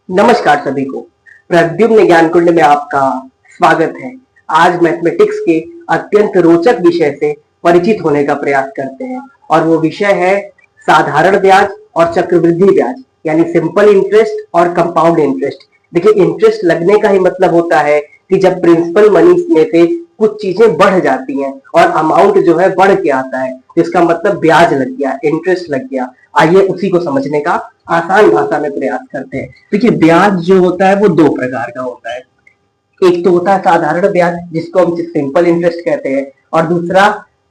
नमस्कार सभी को। प्रद्युम्न ज्ञान कुंड में आपका स्वागत है। आज मैथमेटिक्स के अत्यंत रोचक विषय से परिचित होने का प्रयास करते हैं और वो विषय है साधारण ब्याज और चक्रवृद्धि ब्याज, यानी सिंपल इंटरेस्ट और कंपाउंड इंटरेस्ट। देखिए, इंटरेस्ट लगने का ही मतलब होता है कि जब प्रिंसिपल मनी में से कुछ चीजें बढ़ जाती हैं और अमाउंट जो है बढ़ के आता है, इसका मतलब ब्याज लग गया, इंटरेस्ट लग गया। आइए उसी को समझने का आसान भाषा में प्रयास करते हैं। देखिए, ब्याज जो होता है वो दो प्रकार का होता है। एक तो होता है साधारण ब्याज, जिसको हम सिंपल इंटरेस्ट कहते हैं, और दूसरा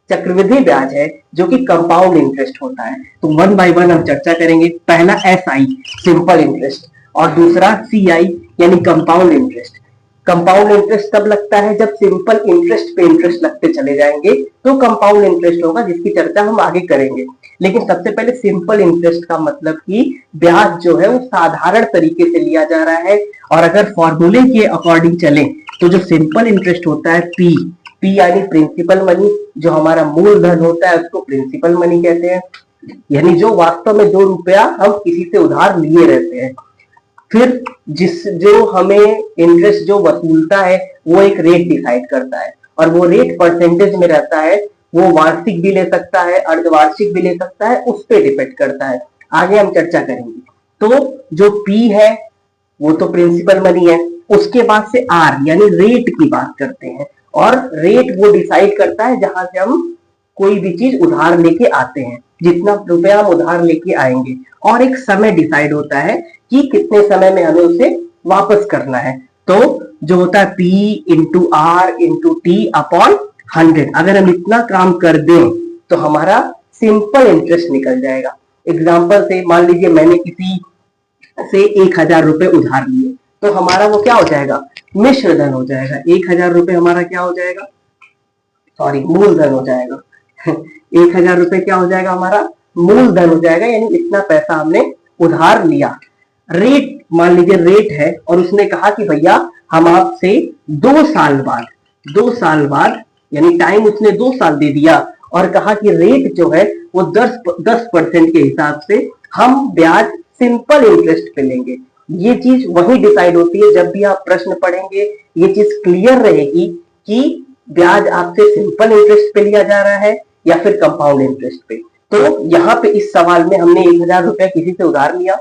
चक्रवृद्धि ब्याज है जो कि कंपाउंड इंटरेस्ट होता है। तो वन बाय वन हम चर्चा करेंगे। पहला SI सिंपल इंटरेस्ट और दूसरा CI यानी कंपाउंड इंटरेस्ट। कंपाउंड इंटरेस्ट तब लगता है जब सिंपल इंटरेस्ट पे इंटरेस्ट लगते चले जाएंगे तो कंपाउंड इंटरेस्ट होगा, जिसकी चर्चा हम आगे करेंगे। लेकिन सबसे पहले सिंपल इंटरेस्ट का मतलब कि ब्याज जो है वो साधारण तरीके से लिया जा रहा है। और अगर फॉर्मूले के अकॉर्डिंग चले तो जो सिंपल इंटरेस्ट होता है पी यानी प्रिंसिपल मनी, जो हमारा मूलधन होता है उसको प्रिंसिपल मनी कहते हैं, यानी जो वास्तव में 2 रुपया हम किसी से उधार लिए रहते हैं। फिर जो हमें इंटरेस्ट जो वसूलता है वो एक रेट डिसाइड करता है, और वो रेट परसेंटेज में रहता है। वो वार्षिक भी ले सकता है, अर्धवार्षिक भी ले सकता है, उस पर डिपेंड करता है। आगे हम चर्चा करेंगे। तो जो पी है वो तो प्रिंसिपल मनी है। उसके बाद से आर यानी रेट की बात करते हैं, और रेट वो डिसाइड करता है जहां से हम कोई भी चीज उधार लेके आते हैं, जितना रुपया हम उधार लेके आएंगे। और एक समय डिसाइड होता है कि कितने समय में हमें उसे वापस करना है। तो जो होता है P into R into T upon 100, अगर हम इतना काम कर दें तो हमारा सिंपल इंटरेस्ट निकल जाएगा। एग्जाम्पल से मान लीजिए मैंने किसी से 1000 रुपए उधार लिए, तो हमारा वो क्या हो जाएगा, मिश्र धन हो जाएगा। 1000 रुपए हमारा क्या हो जाएगा, सॉरी मूलधन हो जाएगा। 1000 रुपए क्या हो जाएगा, हमारा मूलधन हो जाएगा, यानी इतना पैसा हमने उधार लिया। रेट मान लीजिए रेट है, और उसने कहा कि भैया हम आपसे 2 साल बाद यानी टाइम उसने 2 साल दे दिया, और कहा कि रेट जो है वो 10% के हिसाब से हम ब्याज सिंपल इंटरेस्ट पे लेंगे। ये चीज वही डिसाइड होती है, जब भी आप प्रश्न पढ़ेंगे ये चीज क्लियर रहेगी कि ब्याज आपसे सिंपल इंटरेस्ट पे लिया जा रहा है या फिर कंपाउंड इंटरेस्ट पे। तो यहाँ पे इस सवाल में हमने 1000 रुपया किसी से उधार लिया,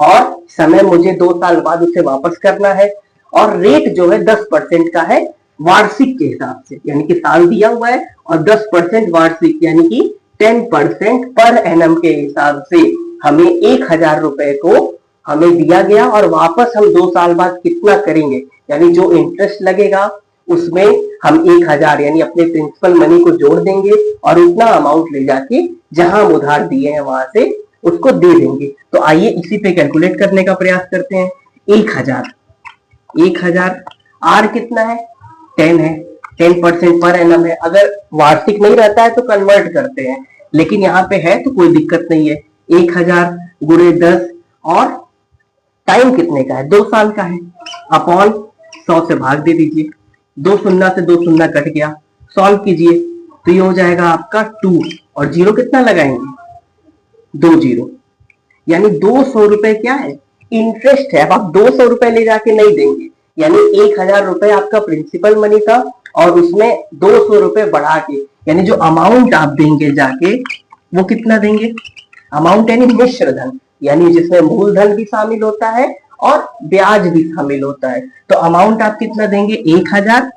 और समय मुझे 2 साल बाद उसे वापस करना है, और रेट जो है 10% का है वार्षिक के हिसाब से, यानी कि साल दिया हुआ है, और 10% वार्षिक यानी कि 10% पर एनम के हिसाब से हमें 1000 रुपए को हमें दिया गया, और वापस हम 2 साल बाद कितना करेंगे, यानी जो इंटरेस्ट लगेगा उसमें हम 1000 यानी अपने प्रिंसिपल मनी को जोड़ देंगे, और उतना अमाउंट ले जाके जहां हम उधार दिए हैं वहां से उसको दे देंगे। तो आइए इसी पे कैलकुलेट करने का प्रयास करते हैं। 1000 आर कितना है, 10 है, 10% पर एनम है। अगर वार्षिक नहीं रहता है तो कन्वर्ट करते हैं, लेकिन यहाँ पे है तो कोई दिक्कत नहीं है। 1000 गुणे 10, और टाइम कितने का है, 2 साल का है, अपॉन 100 से भाग दे दीजिए। 2 शून्य से 2 शून्य कट गया, सॉल्व कीजिए तो ये हो जाएगा आपका 2, और जीरो कितना लगाएंगे, 2 जीरो, यानी 200 रुपए क्या है, इंटरेस्ट है। अब आप 200 रुपए ले जाके नहीं देंगे, यानी 1000 रुपए आपका प्रिंसिपल मनी था, और उसमें 200 रुपए बढ़ा के, यानी जो अमाउंट आप देंगे जाके वो कितना देंगे, अमाउंट यानी मिश्र धन, यानी जिसमें मूलधन भी शामिल होता है और ब्याज भी शामिल होता है। तो अमाउंट आप कितना देंगे, 1000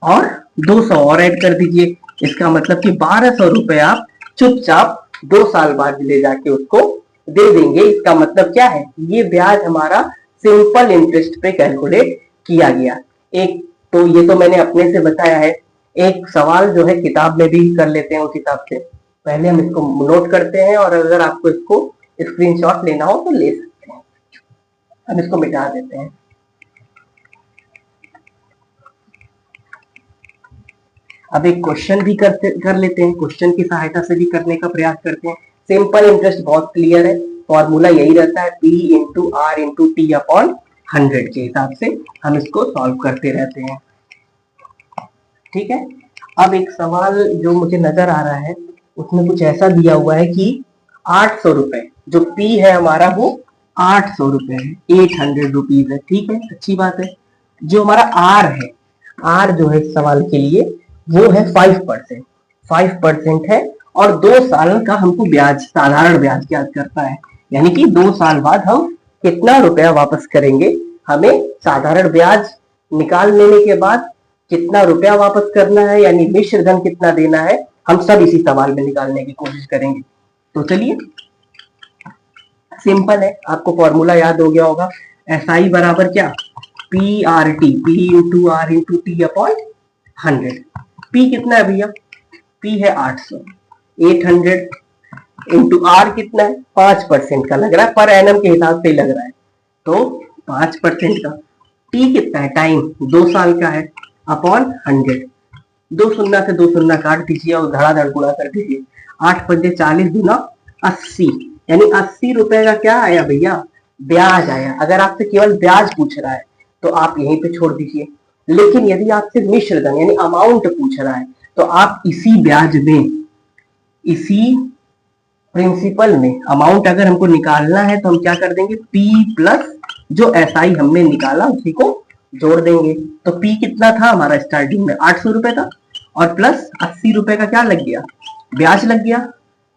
और 200 और ऐड कर दीजिए। इसका मतलब कि 1200 रुपए आप चुपचाप 2 साल बाद ले जाके उसको दे देंगे। इसका मतलब क्या है, ये ब्याज हमारा सिंपल इंटरेस्ट पे कैलकुलेट किया गया। एक तो ये तो मैंने अपने से बताया है। एक सवाल जो है किताब में भी कर लेते हैं उस हिसाब से। पहले हम इसको नोट करते हैं, और अगर आपको इसको स्क्रीनशॉट लेना हो तो ले सकते हैं। हम इसको मिटा देते हैं। अब एक क्वेश्चन भी कर लेते हैं, क्वेश्चन की सहायता से भी करने का प्रयास करते हैं। सिंपल इंटरेस्ट बहुत क्लियर है, फॉर्मूला यही रहता है P into R into T upon 100 के हिसाब से हम इसको सॉल्व करते रहते हैं। ठीक है। अब एक सवाल जो मुझे नजर आ रहा है उसमें कुछ ऐसा दिया हुआ है कि 800 रुपए, जो P है हमारा वो 800 रुपए है, 800 रुपीज है। ठीक है, अच्छी बात है। जो हमारा आर है, आर जो है इस सवाल के लिए वो है 5%, 5% है। और 2 साल का हमको ब्याज, साधारण ब्याज याद करता है, यानी कि 2 साल बाद हम कितना रुपया वापस करेंगे, हमें साधारण ब्याज निकाल लेने के बाद कितना रुपया वापस करना है, यानी मिश्र धन कितना देना है, हम सब इसी सवाल में निकालने की कोशिश करेंगे। तो चलिए, सिंपल है, आपको फॉर्मूला याद हो गया होगा। SI बराबर क्या, P R T, P into R into T upon 100। P कितना है भैया, पी है 800, 800 इंटू आर कितना है, 5% का लग रहा है, पर एनम के हिसाब से लग रहा है, तो 5% का। टी कितना है, टाइम 2 साल का है, अपॉन 100। 2 शून्य से 2 शून्य काट दीजिए और धड़ाधड़ गुणा कर दीजिए। 8 पंजे 40 गुना 80, यानी 80 रुपए का क्या आया भैया, ब्याज आया। अगर आपसे केवल ब्याज पूछ रहा है तो आप यहीं पे छोड़ दीजिए, लेकिन यदि आपसे मिश्र धन यानी अमाउंट पूछ रहा है तो आप इसी ब्याज में, इसी प्रिंसिपल में अमाउंट अगर हमको निकालना है तो हम क्या कर देंगे, P प्लस जो SI हमने निकाला उसी को जोड़ देंगे। तो P कितना था हमारा स्टार्टिंग में, 800 रुपए था, और प्लस 80 रुपए का क्या लग गया, ब्याज लग गया।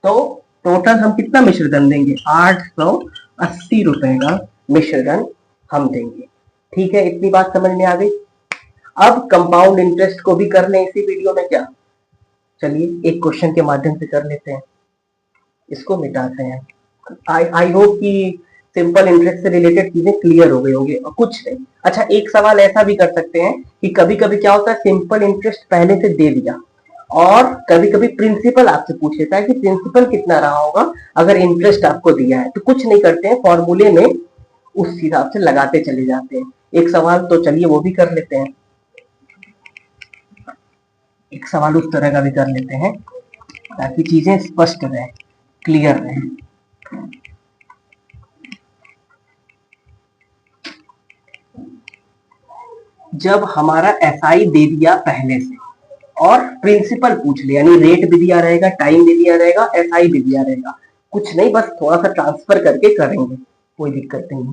तो टोटल हम कितना मिश्र धन देंगे, 880 रुपए का मिश्र धन हम देंगे। ठीक है, इतनी बात समझ में आ गई। अब कंपाउंड इंटरेस्ट को भी कर लें इसी वीडियो में क्या, चलिए एक क्वेश्चन के माध्यम से कर लेते हैं, इसको मिटाते हैं। आई होप कि सिंपल इंटरेस्ट से रिलेटेड चीजें क्लियर हो गई होंगी, और कुछ नहीं। अच्छा, एक सवाल ऐसा भी कर सकते हैं कि कभी कभी क्या होता है, सिंपल इंटरेस्ट पहले से दे दिया और कभी कभी प्रिंसिपल आपसे पूछ लेता है कि प्रिंसिपल कितना रहा होगा अगर इंटरेस्ट आपको दिया है। तो कुछ नहीं करते हैं, फॉर्मूले में उस हिसाब से लगाते चले जाते हैं। एक सवाल तो चलिए वो भी कर लेते हैं, एक सवाल उस तरह का भी कर लेते हैं ताकि चीजें स्पष्ट रहे, क्लियर रहे। जब हमारा SI दे दिया पहले से और प्रिंसिपल पूछ लिया, यानी रेट भी दिया रहेगा, टाइम भी दिया रहेगा, SI भी दिया रहेगा, कुछ नहीं, बस थोड़ा सा ट्रांसफर करके करेंगे, कोई दिक्कत नहीं।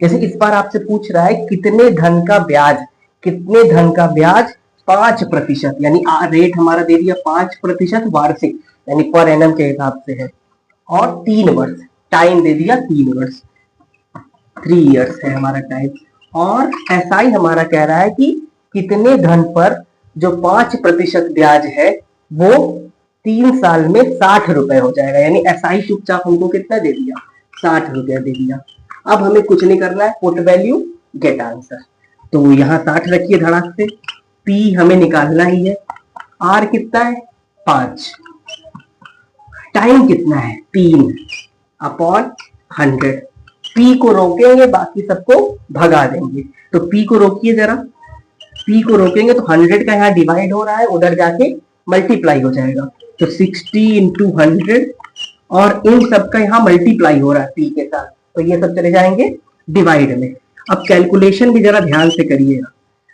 जैसे इस बार आपसे पूछ रहा है कितने धन का ब्याज, कितने धन का ब्याज, 5%, यानी रेट हमारा दे दिया 5% वार्षिक, यानी पर एनम के हिसाब से है, और 3 वर्ष, टाइम दे दिया 3 वर्ष, 3 इयर्स है हमारा टाइम। और SI हमारा कह रहा है कि कितने धन पर जो 5% ब्याज है वो 3 साल में 60 रुपए हो जाएगा, यानी SI चुपचाप हमको कितना दे दिया, 60 रुपया दे दिया। अब हमें कुछ नहीं करना है, पुट वैल्यू गेट आंसर। तो यहाँ 60 रखिए धड़ाक से, P हमें निकालना ही है, R कितना है 5, टाइम कितना है 3 अपॉन 100। P को रोकेंगे, बाकी सबको भगा देंगे। तो P को रोकिए जरा, P को रोकेंगे तो 100 का यहाँ डिवाइड हो रहा है, उधर जाके मल्टीप्लाई हो जाएगा, तो 60 इंटू 100, और इन सबका यहाँ मल्टीप्लाई हो रहा है P के साथ, तो ये सब चले जाएंगे डिवाइड में। अब कैलकुलेशन भी जरा ध्यान से करिएगा।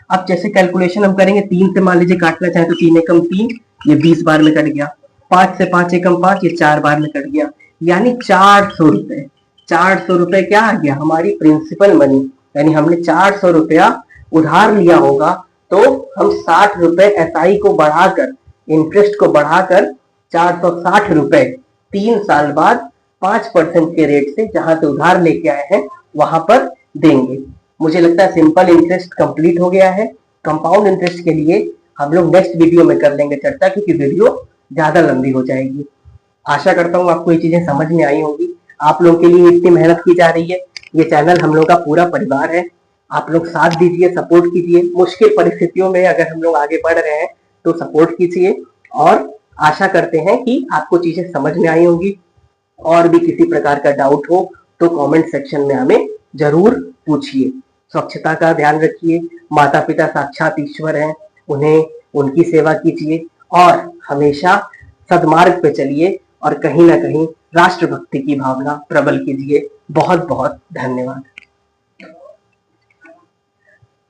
अब जैसे कैलकुलेशन हम करेंगे, 3 से मान लीजिए काटना चाहे तो 3 एकम 3, ये 20 बार में कट गया, 5 से 5 एकम 5, ये 4 बार में कट गया, यानी 400 रुपए। 400 रुपए क्या आ गया, हमारी प्रिंसिपल मनी, यानी हमने 400 रुपया उधार लिया होगा, तो हम 60 रुपए SI को बढ़ाकर, इंटरेस्ट को बढ़ाकर 460 रुपए 3 साल बाद 5% के रेट से जहां से उधार लेके आए हैं वहां पर देंगे। मुझे लगता है सिंपल इंटरेस्ट कंप्लीट हो गया है। कंपाउंड इंटरेस्ट के लिए हम लोग नेक्स्ट वीडियो में कर लेंगे चर्चा, क्योंकि वीडियो ज्यादा लंबी हो जाएगी। आशा करता हूँ आपको ये चीजें समझ में आई होगी। आप लोग के लिए इतनी मेहनत की जा रही है, ये चैनल हम लोग का पूरा परिवार है, आप लोग साथ दीजिए, सपोर्ट कीजिए। मुश्किल परिस्थितियों में अगर हम लोग आगे बढ़ रहे हैं तो सपोर्ट कीजिए, और आशा करते हैं कि आपको चीजें समझ में आई होगी। और भी किसी प्रकार का डाउट हो तो कमेंट सेक्शन में हमें जरूर पूछिए। स्वच्छता का ध्यान रखिए, माता पिता साक्षात ईश्वर हैं, उन्हें उनकी सेवा कीजिए, और हमेशा सद्मार्ग पे चलिए, और कहीं ना कहीं राष्ट्रभक्ति की भावना प्रबल कीजिए। बहुत बहुत धन्यवाद।